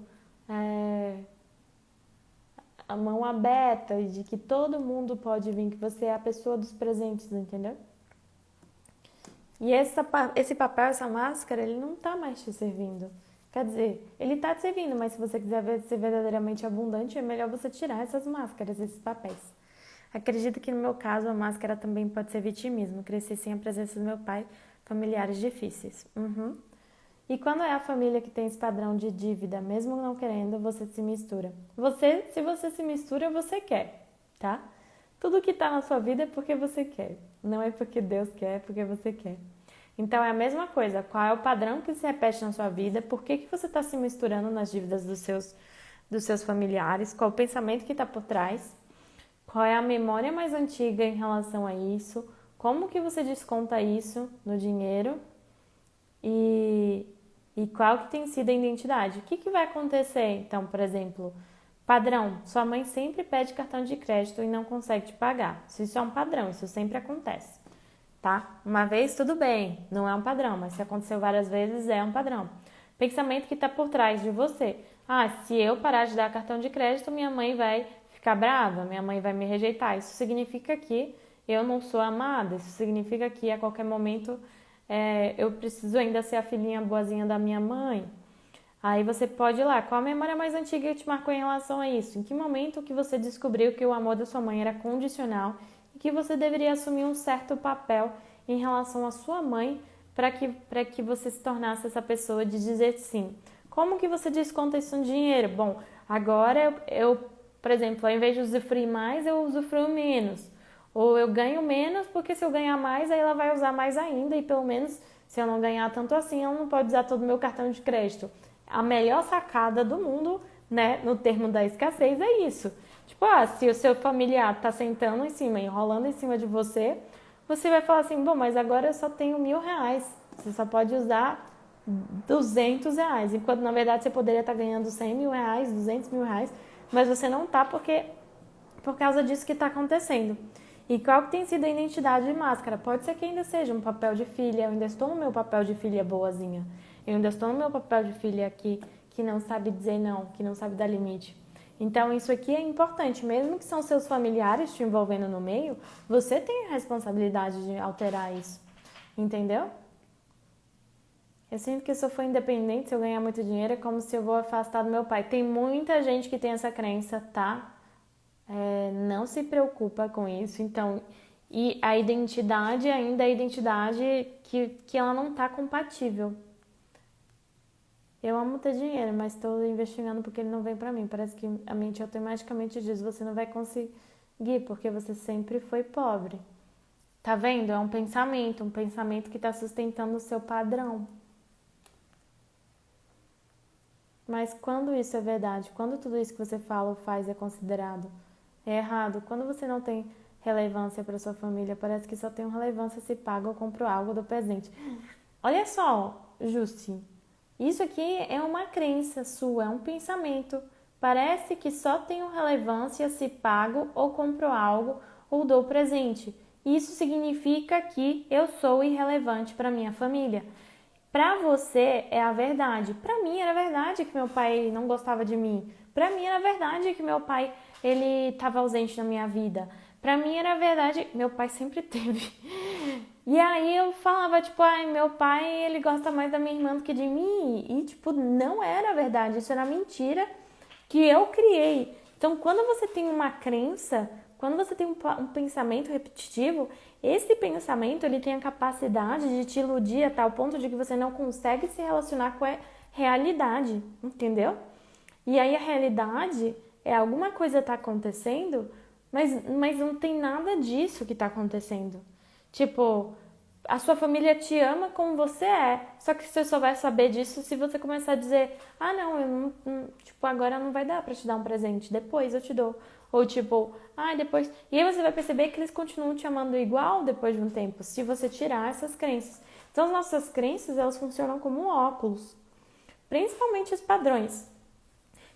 a mão aberta e de que todo mundo pode vir, que você é a pessoa dos presentes, entendeu? E esse papel, essa máscara, ele não tá mais te servindo. Quer dizer, ele tá te servindo, mas se você quiser ser verdadeiramente abundante, é melhor você tirar essas máscaras, esses papéis. Acredito que no meu caso a máscara também pode ser vitimismo, crescer sem a presença do meu pai, familiares difíceis. E quando é a família que tem esse padrão de dívida, mesmo não querendo, você se mistura. Se você se mistura, você quer, tá? Tudo que tá na sua vida é porque você quer. Não é porque Deus quer, é porque você quer. Então é a mesma coisa. Qual é o padrão que se repete na sua vida? Por que você está se misturando nas dívidas dos seus familiares? Qual o pensamento que está por trás? Qual é a memória mais antiga em relação a isso? Como que você desconta isso no dinheiro? E qual que tem sido a identidade? O que vai acontecer? Então, por exemplo, padrão, sua mãe sempre pede cartão de crédito e não consegue te pagar. Isso é um padrão, isso sempre acontece, tá? Uma vez, tudo bem, não é um padrão, mas se aconteceu várias vezes, é um padrão. Pensamento que está por trás de você. Se eu parar de dar cartão de crédito, minha mãe vai ficar brava, minha mãe vai me rejeitar. Isso significa que eu não sou amada, isso significa que a qualquer momento eu preciso ainda ser a filhinha boazinha da minha mãe. Aí você pode ir lá, qual a memória mais antiga que te marcou em relação a isso? Em que momento que você descobriu que o amor da sua mãe era condicional e que você deveria assumir um certo papel em relação à sua mãe para que você se tornasse essa pessoa de dizer sim? Como que você desconta isso no dinheiro? Bom, agora por exemplo, ao invés de usufruir mais, eu usufruo menos. Ou eu ganho menos, porque se eu ganhar mais, aí ela vai usar mais ainda. E pelo menos, se eu não ganhar tanto assim, ela não pode usar todo o meu cartão de crédito. A melhor sacada do mundo, né, no termo da escassez, é isso. Tipo, se o seu familiar tá sentando em cima, enrolando em cima de você, você vai falar assim, bom, mas agora eu só tenho R$1.000. Você só pode usar R$200. Enquanto, na verdade, você poderia estar ganhando R$100.000, R$200.000, mas você não tá por causa disso que está acontecendo. E qual que tem sido a identidade de máscara? Pode ser que ainda seja um papel de filha, eu ainda estou no meu papel de filha boazinha. Eu ainda estou no meu papel de filha que não sabe dizer não, que não sabe dar limite. Então isso aqui é importante, mesmo que são seus familiares te envolvendo no meio, você tem a responsabilidade de alterar isso, entendeu? Eu sinto que se eu for independente, se eu ganhar muito dinheiro, é como se eu vou afastar do meu pai. Tem muita gente que tem essa crença, tá? Não se preocupa com isso, então, e a identidade ainda é a identidade que ela não está compatível. eu amo ter dinheiro, mas estou investigando porque ele não vem pra mim. Parece que a mente automaticamente diz, você não vai conseguir porque você sempre foi pobre. Tá vendo? É um pensamento que está sustentando o seu padrão. Mas quando isso é verdade, quando tudo isso que você fala ou faz é considerado é errado, quando você não tem relevância para sua família, parece que só tem relevância se paga ou compra algo do presente. Olha só, Justi, isso aqui é uma crença sua, é um pensamento. Parece que só tenho relevância se pago ou compro algo ou dou presente. Isso significa que eu sou irrelevante para minha família. Para você é a verdade. Para mim era verdade que meu pai não gostava de mim. Para mim era verdade que meu pai ele estava ausente na minha vida. Para mim era verdade, meu pai sempre teve. E aí eu falava tipo, ai, meu pai ele gosta mais da minha irmã do que de mim. E tipo, não era verdade, isso era mentira que eu criei. Então, quando você tem uma crença, quando você tem um pensamento repetitivo, esse pensamento ele tem a capacidade de te iludir a tal ponto de que você não consegue se relacionar com a realidade, entendeu? E aí a realidade é alguma coisa está acontecendo, mas não tem nada disso que está acontecendo. Tipo, a sua família te ama como você é. Só que você só vai saber disso se você começar a dizer, ah, não, eu não, tipo, agora não vai dar pra te dar um presente, depois eu te dou. Ou tipo, ah, depois. E aí você vai perceber que eles continuam te amando igual depois de um tempo, se você tirar essas crenças. Então, as nossas crenças, elas funcionam como óculos, principalmente os padrões.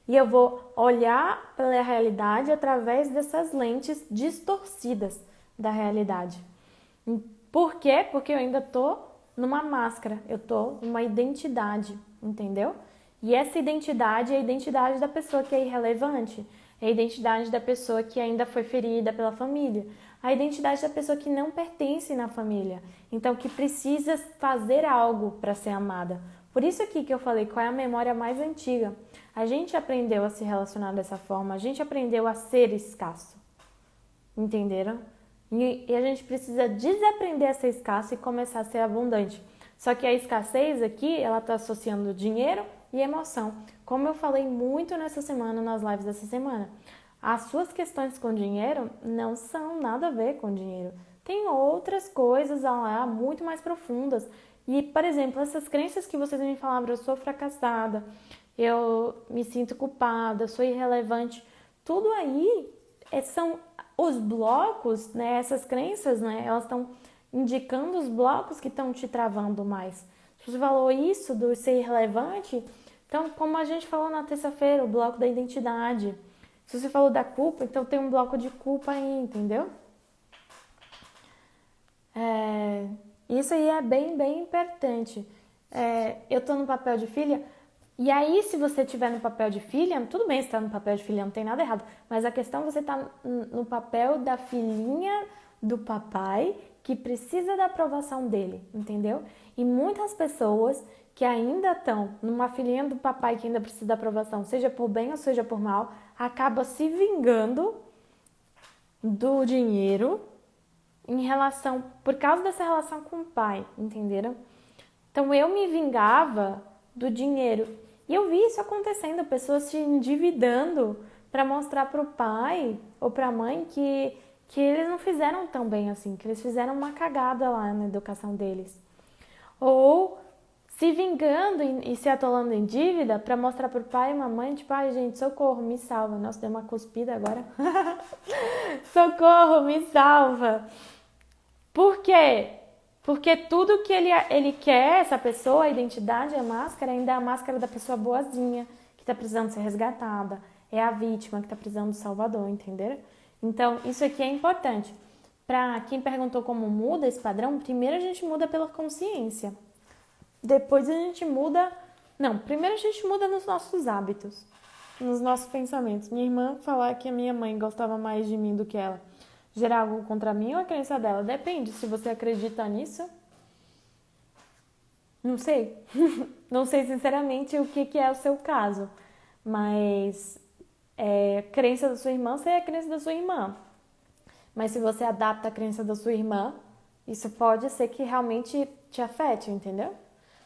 E eu vou olhar pela realidade através dessas lentes distorcidas da realidade. Por quê? Porque eu ainda tô numa máscara, eu tô numa identidade, entendeu? E essa identidade é a identidade da pessoa que é irrelevante, é a identidade da pessoa que ainda foi ferida pela família, a identidade da pessoa que não pertence na família, então que precisa fazer algo para ser amada. Por isso aqui que eu falei qual é a memória mais antiga. A gente aprendeu a se relacionar dessa forma, a gente aprendeu a ser escasso. Entenderam? E a gente precisa desaprender a ser escasso e começar a ser abundante. Só que a escassez aqui, ela está associando dinheiro e emoção. Como eu falei muito nessa semana, nas lives dessa semana. As suas questões com dinheiro não são nada a ver com dinheiro. Tem outras coisas lá muito mais profundas. E, por exemplo, essas crenças que vocês me falaram, eu sou fracassada, eu me sinto culpada, eu sou irrelevante. Tudo aí são os blocos, né? Essas crenças, né? Elas estão indicando os blocos que estão te travando mais. Se você falou isso do ser irrelevante, então, como a gente falou na terça-feira, o bloco da identidade. Se você falou da culpa, então tem um bloco de culpa aí, entendeu? Isso aí é bem importante. Eu tô no papel de filha, e aí se você estiver no papel de filha, tudo bem se tá no papel de filha, não tem nada errado, mas a questão é você tá no papel da filhinha do papai que precisa da aprovação dele, entendeu? E muitas pessoas que ainda estão numa filhinha do papai que ainda precisa da aprovação, seja por bem ou seja por mal, acaba se vingando do dinheiro por causa dessa relação com o pai, entenderam? Então eu me vingava do dinheiro e eu vi isso acontecendo, pessoas se endividando para mostrar para o pai ou para a mãe que eles não fizeram tão bem assim, que eles fizeram uma cagada lá na educação deles. Ou se vingando e se atolando em dívida para mostrar para o pai e mamãe, tipo, ai gente, socorro, me salva. Nossa, deu uma cuspida agora. Socorro, me salva. Por quê? Porque tudo que ele quer, essa pessoa, a identidade, a máscara, ainda é a máscara da pessoa boazinha, que está precisando ser resgatada. É a vítima que está precisando do salvador, entenderam? Então, isso aqui é importante. Para quem perguntou como muda esse padrão, primeiro a gente muda pela consciência. Depois a gente muda... Não, primeiro a gente muda nos nossos hábitos, nos nossos pensamentos. Minha irmã falar que a minha mãe gostava mais de mim do que ela. Gerar algo contra mim ou a crença dela? Depende, se você acredita nisso. Não sei. Não sei sinceramente o que é o seu caso. Mas crença da sua irmã, você é a crença da sua irmã. Mas se você adapta a crença da sua irmã, isso pode ser que realmente te afete, entendeu?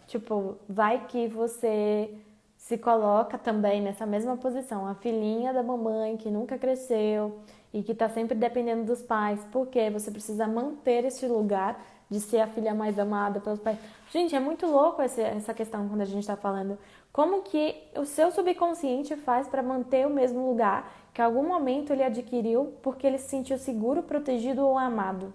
Tipo, vai que você se coloca também nessa mesma posição, a filhinha da mamãe que nunca cresceu e que está sempre dependendo dos pais, porque você precisa manter esse lugar de ser a filha mais amada pelos pais. Gente, é muito louco essa questão quando a gente está falando. Como que o seu subconsciente faz para manter o mesmo lugar que em algum momento ele adquiriu porque ele se sentiu seguro, protegido ou amado?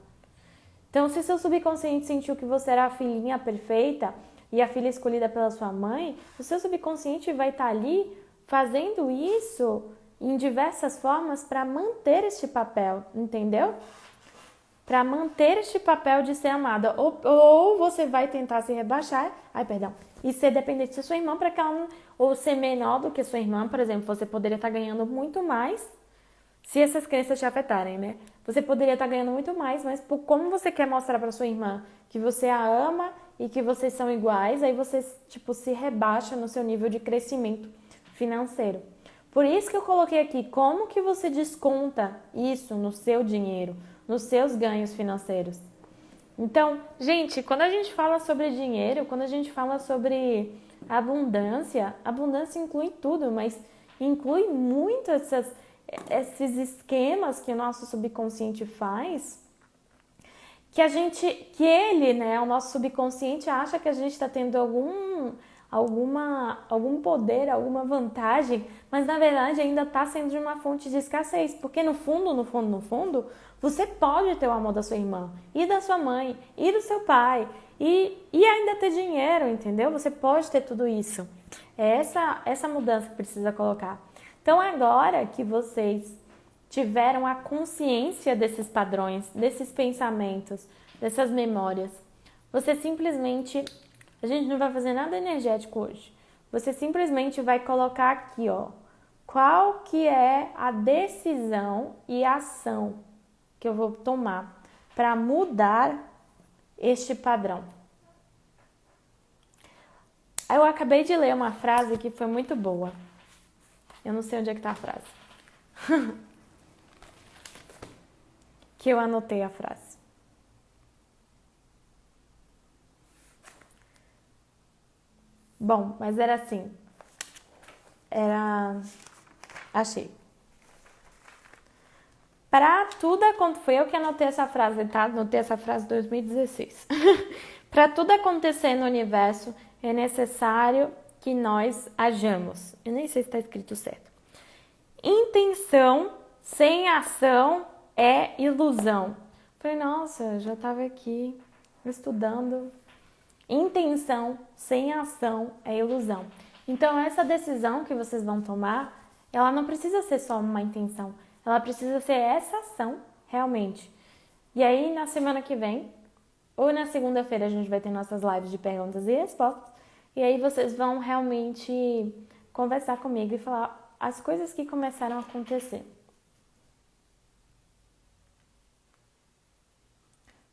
Então, se seu subconsciente sentiu que você era a filhinha perfeita e a filha escolhida pela sua mãe, o seu subconsciente vai estar ali fazendo isso em diversas formas para manter este papel, entendeu? Para manter este papel de ser amada. Ou você vai tentar se rebaixar, e ser dependente da sua irmã para que ela não, ou ser menor do que sua irmã, por exemplo, você poderia estar ganhando muito mais se essas crenças te afetarem, né? Você poderia estar ganhando muito mais, mas como você quer mostrar para sua irmã que você a ama e que vocês são iguais, aí você, se rebaixa no seu nível de crescimento financeiro. Por isso que eu coloquei aqui, como que você desconta isso no seu dinheiro, nos seus ganhos financeiros. Então, gente, quando a gente fala sobre dinheiro, quando a gente fala sobre abundância inclui tudo, mas inclui muito esses esquemas que o nosso subconsciente faz, o nosso subconsciente acha que a gente está tendo algum poder, alguma vantagem, mas na verdade ainda está sendo de uma fonte de escassez, porque no fundo, você pode ter o amor da sua irmã, e da sua mãe, e do seu pai, e ainda ter dinheiro, entendeu? Você pode ter tudo isso. É essa mudança que precisa colocar. Então agora que vocês tiveram a consciência desses padrões, desses pensamentos, dessas memórias, você simplesmente... A gente não vai fazer nada energético hoje. Você simplesmente vai colocar aqui, ó, qual que é a decisão e a ação que eu vou tomar para mudar este padrão. Eu acabei de ler uma frase que foi muito boa. Eu não sei onde é que tá a frase. Que eu anotei a frase. Bom, mas era assim. Achei. Para tudo acontecer... Foi eu que anotei essa frase, tá? Anotei essa frase em 2016. Para tudo acontecer no universo, é necessário que nós hajamos. Eu nem sei se está escrito certo. Intenção sem ação é ilusão. Falei, nossa, já estava aqui estudando. Intenção sem ação é ilusão. Então, essa decisão que vocês vão tomar, ela não precisa ser só uma intenção. Ela precisa ser essa ação, realmente. E aí, na semana que vem, ou na segunda-feira, a gente vai ter nossas lives de perguntas e respostas. E aí, vocês vão realmente conversar comigo e falar as coisas que começaram a acontecer.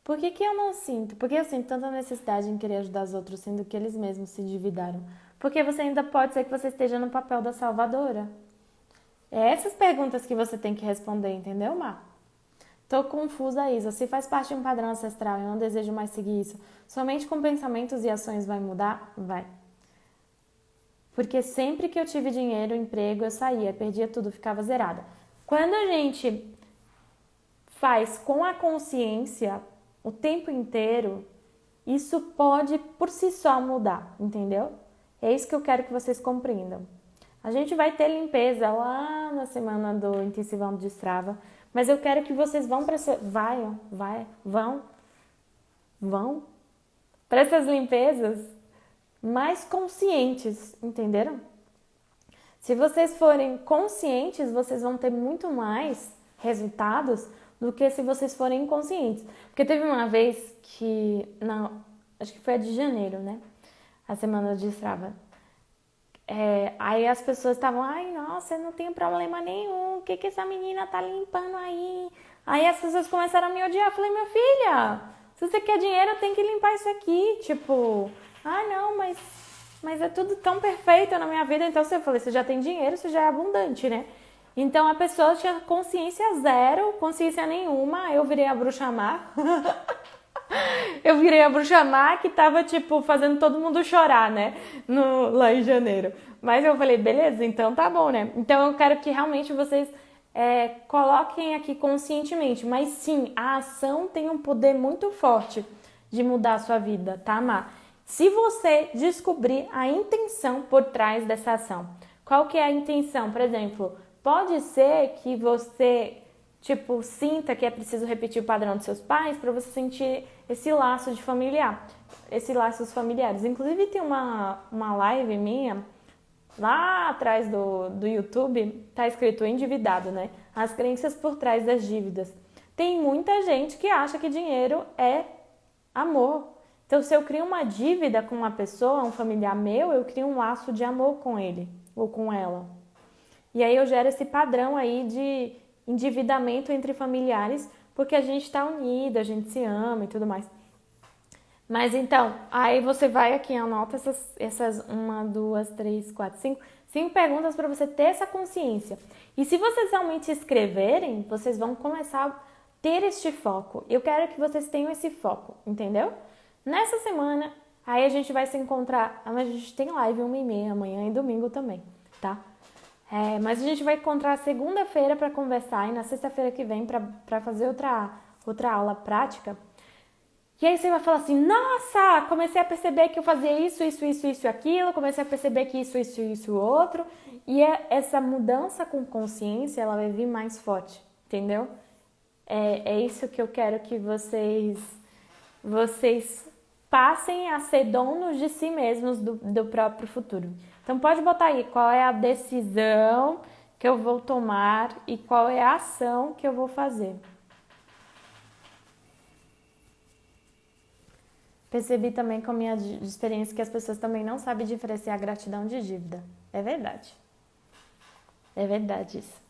Por que eu não sinto? Porque eu sinto tanta necessidade em querer ajudar os outros, sendo que eles mesmos se endividaram. Porque você ainda pode ser que você esteja no papel da salvadora. É essas perguntas que você tem que responder, entendeu, Mar? Tô confusa, Isa. Se faz parte de um padrão ancestral e eu não desejo mais seguir isso, somente com pensamentos e ações vai mudar? Vai. Porque sempre que eu tive dinheiro, emprego, eu saía, perdia tudo, ficava zerada. Quando a gente faz com a consciência o tempo inteiro, isso pode por si só mudar, entendeu? É isso que eu quero que vocês compreendam. A gente vai ter limpeza lá na semana do intensivão de Strava, mas eu quero que vocês vão para essas limpezas mais conscientes, entenderam? Se vocês forem conscientes, vocês vão ter muito mais resultados do que se vocês forem inconscientes. Porque teve uma vez que, acho que foi a de janeiro, né? A semana de Strava. Aí as pessoas estavam, ai, nossa, eu não tenho problema nenhum, o que essa menina tá limpando aí? Aí as pessoas começaram a me odiar. Eu falei, minha filha, se você quer dinheiro, tem que limpar isso aqui. Tipo, não, mas é tudo tão perfeito na minha vida. Então eu falei, você já tem dinheiro, você já é abundante, né? Então a pessoa tinha consciência zero, consciência nenhuma. Eu virei a bruxa má. Eu virei a bruxa má que tava, tipo, fazendo todo mundo chorar, né? Lá em janeiro. Mas eu falei, beleza, então tá bom, né? Então eu quero que realmente vocês coloquem aqui conscientemente. Mas sim, a ação tem um poder muito forte de mudar a sua vida, tá, Má? Se você descobrir a intenção por trás dessa ação. Qual que é a intenção? Por exemplo, pode ser que você, tipo, sinta que é preciso repetir o padrão dos seus pais para você sentir esse laço de familiar, esses laços familiares. Inclusive tem uma live minha lá atrás do YouTube, tá escrito endividado, né? As crenças por trás das dívidas. Tem muita gente que acha que dinheiro é amor. Então, se eu crio uma dívida com uma pessoa, um familiar meu, eu crio um laço de amor com ele ou com ela. E aí eu gero esse padrão aí de endividamento entre familiares, porque a gente tá unido, a gente se ama e tudo mais. Mas então, aí você vai aqui e anota essas 1, 2, 3, 4, 5 perguntas para você ter essa consciência. E se vocês realmente escreverem, vocês vão começar a ter este foco. Eu quero que vocês tenham esse foco, entendeu? Nessa semana, aí a gente vai se encontrar. A gente tem live 1h30 amanhã e domingo também, tá? Mas a gente vai encontrar segunda-feira para conversar e na sexta-feira que vem para fazer outra aula prática. E aí você vai falar assim, nossa, comecei a perceber que eu fazia isso, aquilo, comecei a perceber que isso, outro. E essa mudança com consciência, ela vai vir mais forte, entendeu? É isso que eu quero que vocês passem a ser donos de si mesmos do próprio futuro. Então pode botar aí qual é a decisão que eu vou tomar e qual é a ação que eu vou fazer. Percebi também com a minha experiência que as pessoas também não sabem diferenciar gratidão de dívida. É verdade. É verdade isso.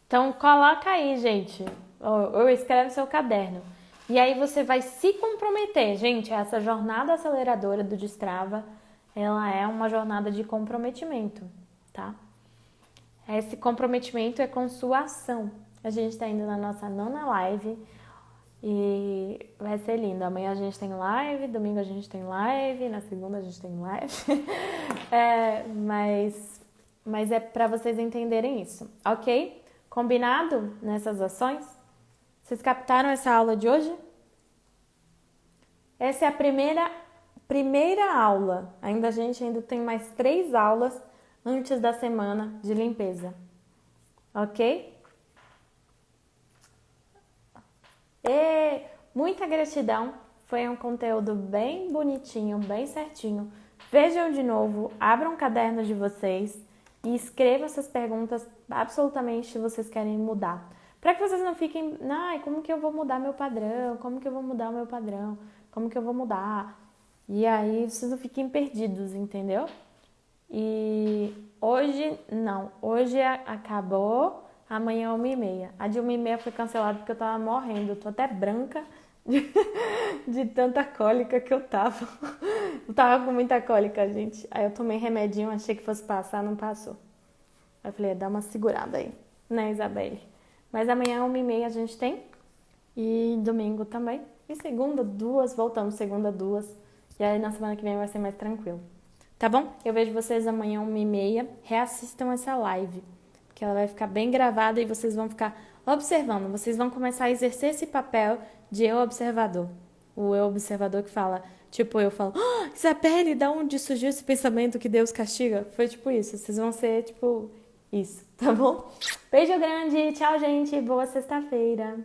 Então coloca aí, gente. Ou escreve no seu caderno. E aí você vai se comprometer. Gente, essa jornada aceleradora do Destrava, ela é uma jornada de comprometimento, tá? Esse comprometimento é com sua ação. A gente está indo na nossa 9ª live e vai ser lindo. Amanhã a gente tem live, domingo a gente tem live, na segunda a gente tem live. Mas é para vocês entenderem isso, ok? Combinado nessas ações? Vocês captaram essa aula de hoje? Essa é a primeira aula. A gente ainda tem mais 3 aulas antes da semana de limpeza. Ok? Muita gratidão. Foi um conteúdo bem bonitinho, bem certinho. Vejam de novo, abram um caderno de vocês e escrevam essas perguntas absolutamente se vocês querem mudar. Para que vocês não fiquem, como que eu vou mudar meu padrão? Como que eu vou mudar o meu padrão? Como que eu vou mudar? E aí vocês não fiquem perdidos, entendeu? E hoje, não. Hoje acabou, amanhã 1h30. A de 1h30 foi cancelada porque eu tava morrendo. Eu tô até branca de tanta cólica que eu tava. Eu tava com muita cólica, gente. Aí eu tomei remedinho, achei que fosse passar, não passou. Aí eu falei, dá uma segurada aí, né, Isabelle? Mas amanhã 1h30 a gente tem. E domingo também. E segunda, 2, voltamos segunda, 2. E aí na semana que vem vai ser mais tranquilo. Tá bom? Eu vejo vocês amanhã 1h30. Reassistam essa live, porque ela vai ficar bem gravada e vocês vão ficar observando. Vocês vão começar a exercer esse papel de eu observador. O eu observador que fala, tipo, eu falo, Isabelle, da onde surgiu esse pensamento que Deus castiga? Foi tipo isso. Vocês vão ser tipo isso, tá bom? Beijo grande, tchau, gente. Boa sexta-feira.